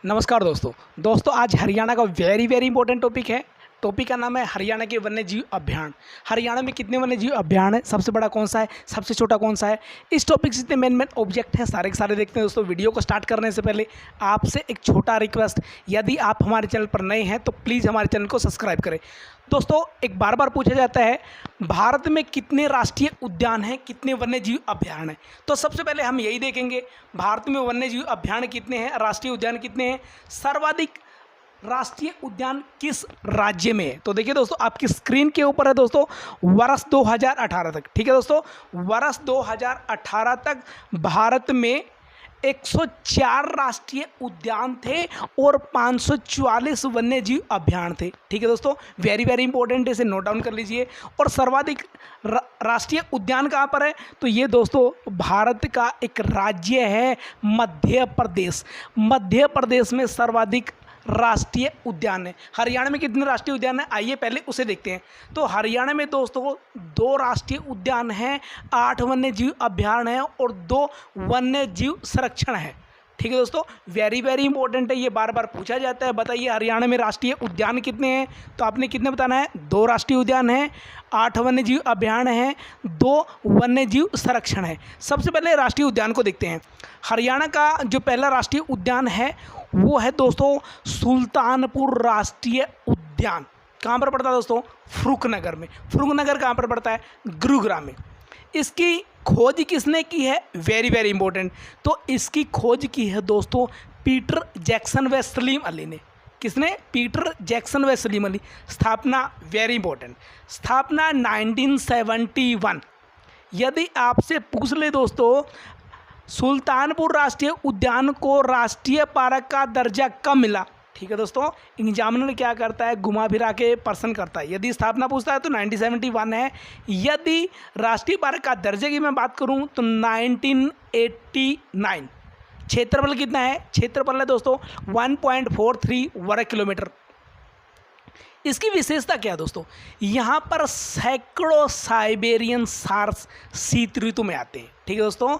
नमस्कार दोस्तों आज हरियाणा का वेरी इंपॉर्टेंट टॉपिक है। टॉपिक का नाम है हरियाणा के वन्यजीव अभ्यारण्य। हरियाणा में कितने वन्यजीव अभ्यारण्य है, सबसे बड़ा कौन सा है, सबसे छोटा कौन सा है, इस टॉपिक से जितने मेन ऑब्जेक्ट हैं सारे के सारे देखते हैं। दोस्तों वीडियो को स्टार्ट करने से पहले आपसे एक छोटा रिक्वेस्ट, यदि आप हमारे चैनल पर नए हैं तो प्लीज़ हमारे चैनल को सब्सक्राइब करें। दोस्तों एक बार पूछा जाता है भारत में कितने राष्ट्रीय उद्यान हैं, कितने वन्यजीव अभ्यारण्य हैं। तो सबसे पहले हम यही देखेंगे भारत में वन्यजीव अभ्यारण्य कितने हैं, राष्ट्रीय उद्यान कितने हैं, सर्वाधिक राष्ट्रीय उद्यान किस राज्य में है। तो देखिए दोस्तों आपकी स्क्रीन के ऊपर है दोस्तों वर्ष 2018 तक। ठीक है दोस्तों, वर्ष 2018 तक भारत में 104 राष्ट्रीय उद्यान थे और 544 वन्यजीव अभ्यारण्य थे। ठीक है दोस्तों, वेरी इंपॉर्टेंट, इसे नोट डाउन कर लीजिए। और सर्वाधिक राष्ट्रीय उद्यान कहाँ पर है, तो ये दोस्तों भारत का एक राज्य है मध्य प्रदेश। मध्य प्रदेश में सर्वाधिक राष्ट्रीय उद्यान है। हरियाणा में कितने राष्ट्रीय उद्यान है, आइए पहले उसे देखते हैं। तो हरियाणा में दोस्तों 2 राष्ट्रीय उद्यान हैं, 8 वन्यजीव अभ्यारण्य हैं और 2 वन्यजीव संरक्षण है। ठीक है दोस्तों, वेरी इंपॉर्टेंट है, ये बार पूछा जाता है। बताइए हरियाणा में राष्ट्रीय उद्यान कितने हैं, तो आपने कितने बताना है, 2 राष्ट्रीय उद्यान हैं, 8 वन्यजीव अभ्यारण्य हैं, 2 वन्यजीव संरक्षण है। सबसे पहले राष्ट्रीय उद्यान को देखते हैं। हरियाणा का जो पहला राष्ट्रीय उद्यान है वो है दोस्तों सुल्तानपुर राष्ट्रीय उद्यान। कहाँ पर पड़ता है दोस्तों, फरुखनगर में। फरुखनगर कहाँ पर पड़ता है, गुरुग्राम में। इसकी खोज किसने की है, वेरी इंपॉर्टेंट, तो इसकी खोज की है दोस्तों पीटर जैक्सन व सलीम अली ने। किसने, पीटर जैक्सन व सलीम अली। स्थापना वेरी इंपॉर्टेंट, स्थापना 1971। यदि आपसे पूछ ले दोस्तों सुल्तानपुर राष्ट्रीय उद्यान को राष्ट्रीय पार्क का दर्जा कब मिला, ठीक है दोस्तों, एग्जामिनर क्या करता है, घुमा फिरा के प्रश्न करता है। यदि स्थापना पूछता है तो 1971 है। यदि राष्ट्रीय पार्क का दर्जे की मैं बात करूं तो 1989। क्षेत्रफल कितना है, क्षेत्रफल है दोस्तों 1.43 वर्ग किलोमीटर। इसकी विशेषता क्या है दोस्तों, यहाँ पर सैकड़ों साइबेरियन सार्स शीत ऋतु में आते हैं। ठीक है दोस्तों,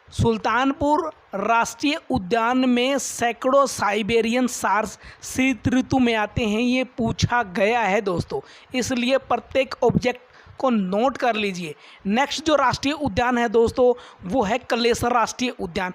सुल्तानपुर राष्ट्रीय उद्यान में सैकड़ों साइबेरियन सार्स शीत ऋतु में आते हैं, ये पूछा गया है दोस्तों, इसलिए प्रत्येक ऑब्जेक्ट को नोट कर लीजिए। नेक्स्ट जो राष्ट्रीय उद्यान है दोस्तों वो है कलेसर राष्ट्रीय उद्यान।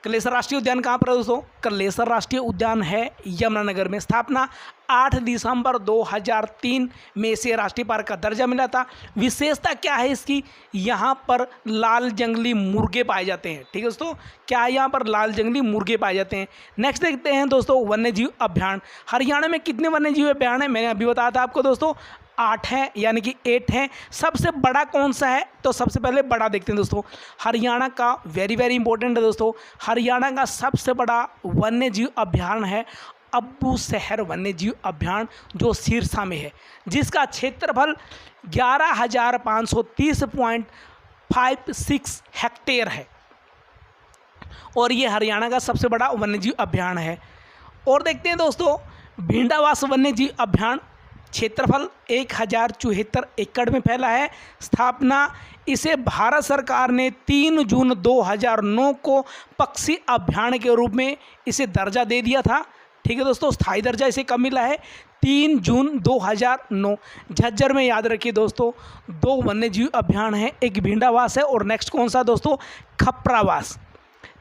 कलेसर राष्ट्रीय उद्यान कहाँ पर है दोस्तों, कलेसर राष्ट्रीय उद्यान है यमुनानगर में। स्थापना 8 दिसंबर 2003 में इसे राष्ट्रीय पार्क का दर्जा मिला था। विशेषता क्या है इसकी, यहाँ पर लाल जंगली मुर्गे पाए जाते हैं। ठीक है दोस्तों, क्या है, यहाँ पर लाल जंगली मुर्गे पाए जाते हैं। नेक्स्ट देखते हैं दोस्तों वन्यजीव अभ्यारण्य। हरियाणा में कितने वन्यजीव अभ्यारण्य, मैंने अभी बताया था आपको दोस्तों 8 हैं, यानी कि 8 हैं। सबसे बड़ा कौन सा है, तो सबसे पहले बड़ा देखते हैं दोस्तों। हरियाणा का वेरी इंपॉर्टेंट है दोस्तों, हरियाणा का सबसे बड़ा वन्यजीव अभ्यारण्य है अब्बू शहर वन्यजीव अभ्यारण्य, जो सिरसा में है, जिसका क्षेत्रफल 11,530.56 हेक्टेयर है और ये हरियाणा का सबसे बड़ा वन्यजीव अभ्यारण्य है। और देखते हैं दोस्तों भिंडावास वन्यजीव अभ्यारण्य, क्षेत्रफल 1074 एकड़ में फैला है। स्थापना इसे भारत सरकार ने 3 जून 2009 को पक्षी अभ्यारण्य के रूप में इसे दर्जा दे दिया था। ठीक है दोस्तों, स्थायी दर्जा इसे कब मिला है, 3 जून 2009। झज्जर में याद रखिए दोस्तों 2 वन्यजीव अभ्यारण्य हैं, एक भिंडावास है और नेक्स्ट कौन सा दोस्तों, खपरावास।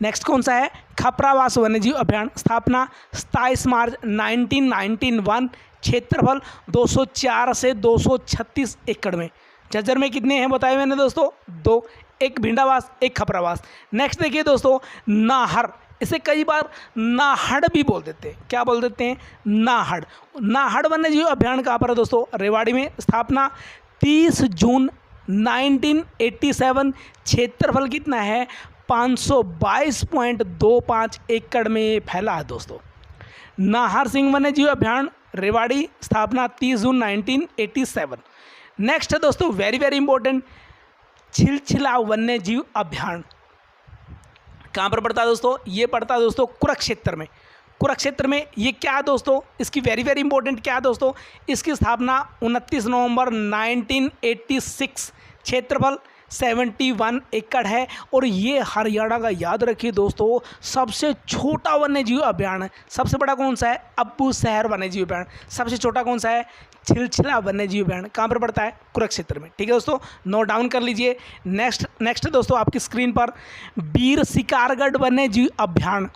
नेक्स्ट कौन सा है, खपरावास वन्यजीव अभ्यारण्य। स्थापना 27 मार्च 1991। क्षेत्रफल 204 से 236 एकड़ में। झज्जर में कितने हैं बताए मैंने दोस्तों, 2, एक भिंडावास एक खपरावास। नेक्स्ट देखिए दोस्तों नाहर, इसे कई बार नाहड़ भी बोल देते हैं। क्या बोल देते हैं, नाहड़। नाहड़ वन्यजीव अभ्यारण्य कहाँ पर है दोस्तों, रेवाड़ी में। स्थापना 30 जून 1987। क्षेत्रफल कितना है, 522.25 एकड़ में फैला है दोस्तों। नाहर सिंह वन्यजीव अभ्यारण्य रेवाड़ी, स्थापना 30 जून 1987। नेक्स्ट है दोस्तों वेरी इंपॉर्टेंट छिलछिला वन्यजीव अभ्यारण्य। कहाँ पर पड़ता है दोस्तों, ये पड़ता है दोस्तों कुरुक्षेत्र में। कुरुक्षेत्र में ये क्या है दोस्तों, इसकी वेरी इंपॉर्टेंट क्या है दोस्तों, इसकी स्थापना 29 नवंबर 1986। क्षेत्रफल 71 एकड़ है। और ये हरियाणा का, याद रखिए दोस्तों, सबसे छोटा वन्यजीव अभ्यारण्य। सबसे बड़ा कौन सा है? अब्बूसैर वन्यजीव अभ्यारण्य। सबसे छोटा कौन सा है? छिलछिला वन्यजीव अभ्यारण्य। कहाँ पर पड़ता है? कुरुक्षेत्र में। ठीक है दोस्तों, नोट डाउन कर लीजिए। नेक्स्ट दोस्तों आपकी स्क्रीन पर वीर शिकारगढ़ वन्यजीव अभ्यारण्य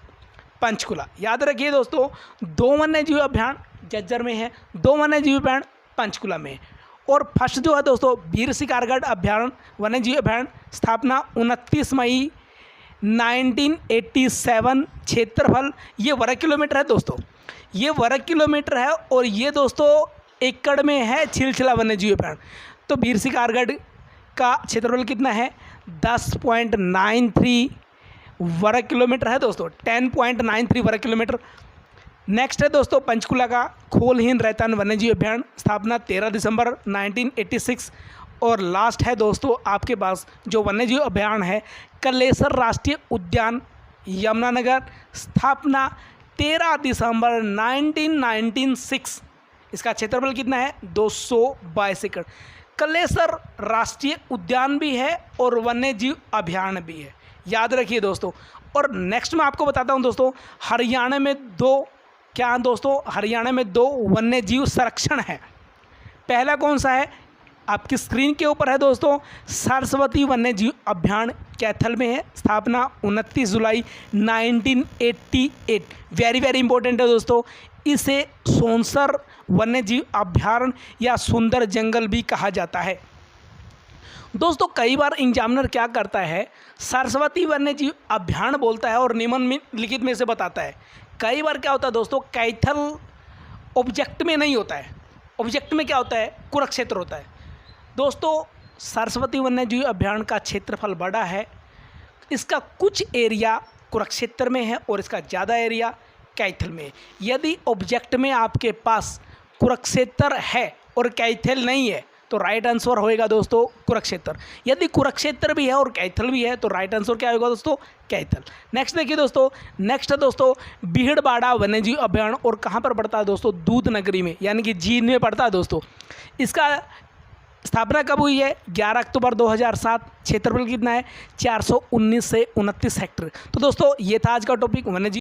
पंचकुला। याद रखिए दोस्तों, 2 वन्यजीव अभ्यारण्य झज्जर में है, 2 वन्यजीव अभ्यारण्य पंचकुला में। और फर्स्ट जो है दोस्तों वीर शिकारगढ़ अभ्यारण्य वन्यजीव अभ्यारण्य, स्थापना 29 मई 1987। क्षेत्रफल ये वर्ग किलोमीटर है दोस्तों, ये वर्ग किलोमीटर है। और ये दोस्तों एकड़ में है छिलछिला वन्यजीव अभ्यारण्य। तो वीर शिकारगढ़ का क्षेत्रफल कितना है? 10.93 वर्ग किलोमीटर है दोस्तों, 10.93 वर्ग किलोमीटर। नेक्स्ट है दोस्तों पंचकुला का खोलहीन रैतान वन्यजीव अभ्यारण्य, स्थापना 13 दिसंबर 1986। और लास्ट है दोस्तों आपके पास जो वन्यजीव अभ्यारण्य है कलेसर राष्ट्रीय उद्यान यमुनानगर, स्थापना 13 दिसंबर 1996। इसका क्षेत्रफल कितना है? 222 एकड़। कलेसर राष्ट्रीय उद्यान भी है और वन्यजीव अभ्यारण्य भी है, याद रखिए दोस्तों। और नेक्स्ट मैं आपको बताता हूं दोस्तों, हरियाणा में 2 क्या दोस्तों, हरियाणा में 2 वन्यजीव संरक्षण है। पहला कौन सा है? आपकी स्क्रीन के ऊपर है दोस्तों, सरस्वती वन्यजीव अभ्यारण्य कैथल में है, स्थापना 29 जुलाई 1988। वेरी इंपॉर्टेंट है दोस्तों। इसे सोनसर वन्यजीव अभ्यारण्य या सुंदर जंगल भी कहा जाता है। दोस्तों कई बार एग्जामिनर क्या करता है, सरस्वती वन्यजीव अभ्यारण्य बोलता है और निम्नलिखित में से बताता है। कई बार क्या होता है दोस्तों, कैथल ऑब्जेक्ट में नहीं होता है, ऑब्जेक्ट में क्या होता है? कुरुक्षेत्र होता है। दोस्तों सरस्वती वन्यजीव अभ्यारण्य का क्षेत्रफल बड़ा है, इसका कुछ एरिया कुरुक्षेत्र में है और इसका ज़्यादा एरिया कैथल में है। यदि ऑब्जेक्ट में आपके पास कुरुक्षेत्र है और कैथल नहीं है तो राइट आंसर होएगा दोस्तों कुरुक्षेत्र। यदि कुरुक्षेत्र भी है और कैथल भी है तो राइट आंसर क्या होगा दोस्तों? कैथल। नेक्स्ट देखिए दोस्तों, नेक्स्ट है दोस्तों भीड़बाड़ा वन्यजीव अभ्यारण्य, और कहाँ पर पड़ता है दोस्तों? दूध नगरी में, यानी कि जींद में पड़ता है दोस्तों। इसका स्थापना कब हुई है? 11 अक्टूबर 2007। क्षेत्रफल कितना है? 419 से 29 हेक्टेयर। तो दोस्तों ये था आज का टॉपिक वन्यजीव